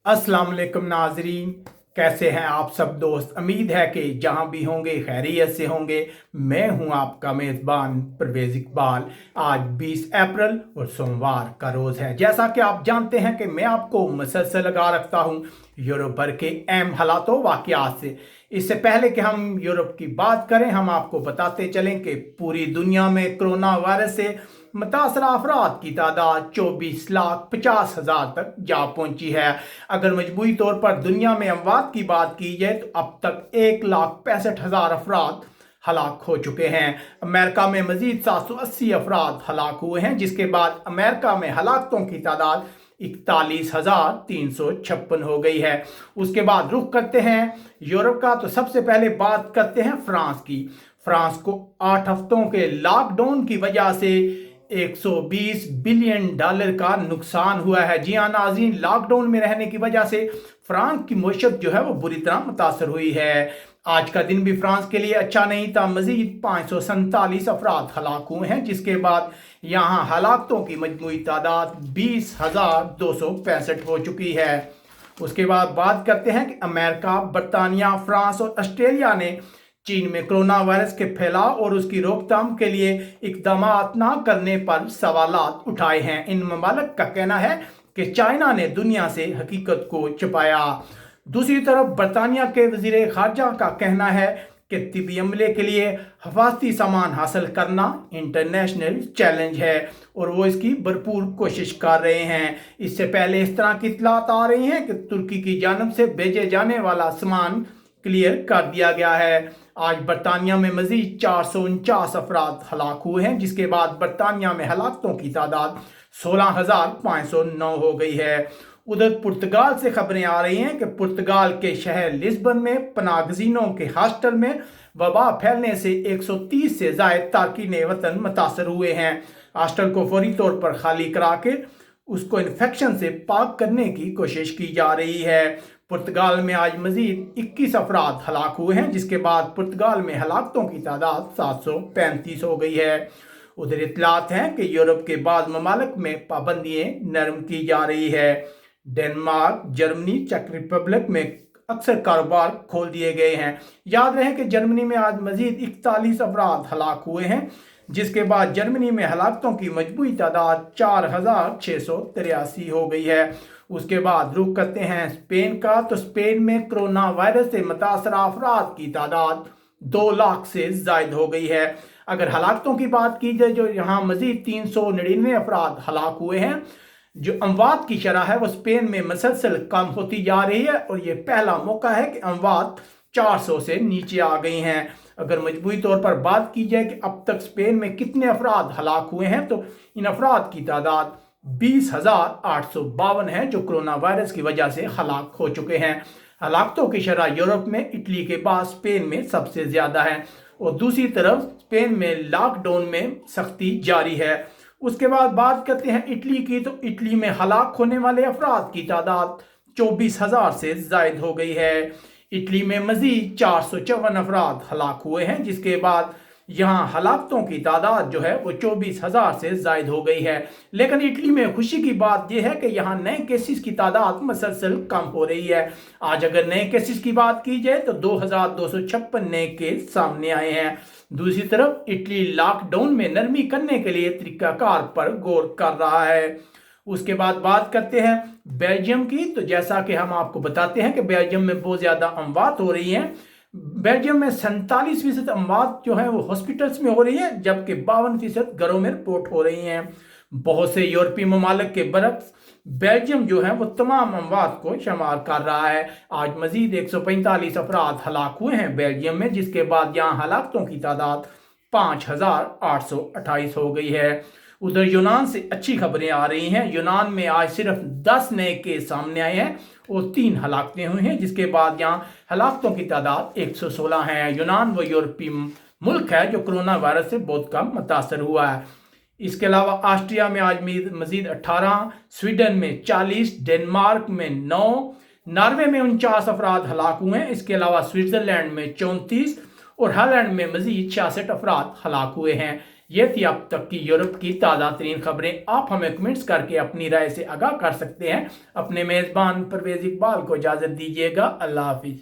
अस्सलाम वालेकुम नाजरीन, कैसे हैं आप सब दोस्त। उम्मीद है कि जहां भी होंगे खैरियत से होंगे। मैं हूं आपका मेज़बान परवेज़ इकबाल। आज 20 अप्रैल और सोमवार का रोज़ है। जैसा कि आप जानते हैं कि मैं आपको मुसलसल लगा रखता हूं यूरोप भर के अहम हालातों वाक़यात से। इससे पहले कि हम यूरोप की बात करें, हम आपको बताते चलें कि पूरी दुनिया में कोरोना वायरस से मुतासरा अफराद की तादाद 24,50,000 तक जा पहुंची है। अगर मजमूई तौर पर दुनिया में अमवात की बात की जाए तो अब तक 1,65,000 अफराद हलाक हो चुके हैं। अमेरिका में मजीद 780 अफराद हलाक हुए हैं, जिसके बाद अमेरिका में हलाकतों की तादाद 41,356 हो गई है। उसके बाद रुख करते हैं यूरोप का, तो सबसे पहले बात करते हैं फ्रांस की। फ्रांस को 8 हफ्तों के लॉकडाउन की वजह से 120 बिलियन डॉलर का नुकसान हुआ है। जी हाँ नाज़रीन, लॉकडाउन में रहने की वजह से फ्रांस की मईशत जो है वो बुरी तरह मुतासर हुई है। आज का दिन भी फ्रांस के लिए अच्छा नहीं था। मजीद 547 अफराद हलाक हुए हैं, जिसके बाद यहाँ हलाकतों की मजमूई तादाद 20,265 हो चुकी है। उसके बाद बात करते हैं कि अमेरिका, बरतानिया, फ्रांस और ऑस्ट्रेलिया ने चीन में कोरोना वायरस के फैलाव और उसकी रोकथाम के लिए इकदाम न करने पर सवालात उठाए हैं। इन ममालिक का कहना है कि चाइना ने दुनिया से हकीकत को छुपाया। दूसरी तरफ बरतानिया के वजीर खारजा का कहना है कि तिब्बी अमले के लिए हिफाजती सामान हासिल करना इंटरनेशनल चैलेंज है और वो इसकी भरपूर कोशिश कर रहे हैं। इससे पहले इस तरह की इतलात आ रही हैं कि तुर्की की जानब से भेजे जाने वाला सामान क्लियर कर दिया गया है। आज बरतानिया में मजीद 449 अफराद हलाक हुए हैं, जिसके बाद बरतानिया में हलाकतों की तादाद 16,509 हो गई है। उधर पुर्तगाल से खबरें आ रही हैं कि पुर्तगाल के शहर लिस्बन में पनागजीनों के हॉस्टल में वबा फैलने से 130 से ज़ायद तारकीन वतन मुतासर हुए हैं। हॉस्टल को फौरी तौर पर खाली करा के उसको इन्फेक्शन से पाक करने की कोशिश की जा रही है। पुर्तगाल में आज मजीद 21 अफराद हलाक हुए हैं, जिसके बाद पुर्तगाल में हलाकतों की तादाद 735 हो गई है। उधर इतलात हैं कि यूरोप के बाद ममालिक में पाबंदियां नरम की जा रही है। डेनमार्क, जर्मनी, चेक रिपब्लिक में अक्सर कारोबार खोल दिए गए हैं। याद रहे कि जर्मनी में आज मजीद 41 अफराद हलाक हुए हैं, जिसके बाद जर्मनी में हलाकतों की मजमूई तादाद 4,683 हो गई है। उसके बाद रुख करते हैं स्पेन का, तो स्पेन में कोरोना वायरस से मुतासरा अफराद की तादाद 2 लाख से जायद हो गई है। अगर हलाकतों की बात की जाए, जो यहाँ मजीद 399 अफराद हलाक हुए हैं, जो अमवात की शरह है वो स्पेन में मुसलसल कम होती जा रही है और ये पहला मौका है कि अमवात 400 से नीचे आ गई हैं। अगर मजबूरी तौर पर बात की जाए कि अब तक स्पेन में कितने अफराद हलाक हुए हैं, तो इन अफराद की तादाद 20,852 है, जो कोरोना वायरस की वजह से हलाक हो चुके हैं। हलाकतों की शरह यूरोप में इटली के बाद स्पेन में सबसे ज्यादा है और दूसरी तरफ स्पेन में लॉकडाउन में सख्ती जारी है। उसके बाद बात करते हैं इटली की, तो इटली में हलाक होने वाले अफराद की तादाद 24,000 से जायद हो गई है। इटली में मजीद 454 अफराद हलाक हुए हैं, जिसके बाद यहाँ हलाकतों की तादाद जो है वो 24,000 से जायद हो गई है। लेकिन इटली में खुशी की बात यह है कि यहाँ नए केसेस की तादाद मुसलसल कम हो रही है। आज अगर नए केसेस की बात की जाए तो 2,256 नए केस सामने आए हैं। दूसरी तरफ इटली लॉकडाउन में नरमी करने के लिए तरीकाकार पर गौर कर रहा है। उसके बाद बात करते हैं बेल्जियम की, तो जैसा कि हम आपको बताते हैं कि बेल्जियम में बहुत ज़्यादा अमवात हो रही हैं। बेल्जियम में 47% अमवात जो है वो हॉस्पिटल्स में हो रही है, जबकि 52% घरों में रिपोर्ट हो रही हैं। बहुत से यूरोपीय ममालिक के बरक्स बेल्जियम जो है वो तमाम अमवात को शुमार कर रहा है। आज मजीद 145 अफराद हलाक हुए हैं बेल्जियम में, जिसके बाद यहाँ हलाकतों की तादाद 5,828 हो गई है। उधर यूनान से अच्छी खबरें आ रही हैं। यूनान में आज सिर्फ 10 नए केस सामने आए हैं और 3 हलाकतें हुई हैं, जिसके बाद यहाँ हलाकतों की तादाद 116 है। यूनान वो यूरोपीय मुल्क है जो कोरोना वायरस से बहुत कम मुतासर हुआ है। इसके अलावा ऑस्ट्रिया में आज मजीद 18, स्वीडन में 40, डेनमार्क में 9, नॉर्वे में 49 अफराद हलाक हुए हैं। इसके अलावा स्विट्जरलैंड में 34 और हॉलैंड में मजीद 66 अफराद हलाक हुए हैं। یہ تھی اب تک کی یورپ کی تازہ ترین خبریں. آپ ہمیں کمنٹس کر کے اپنی رائے سے آگاہ کر سکتے ہیں. اپنے میزبان پرویز اقبال کو اجازت دیجیے گا. اللہ حافظ.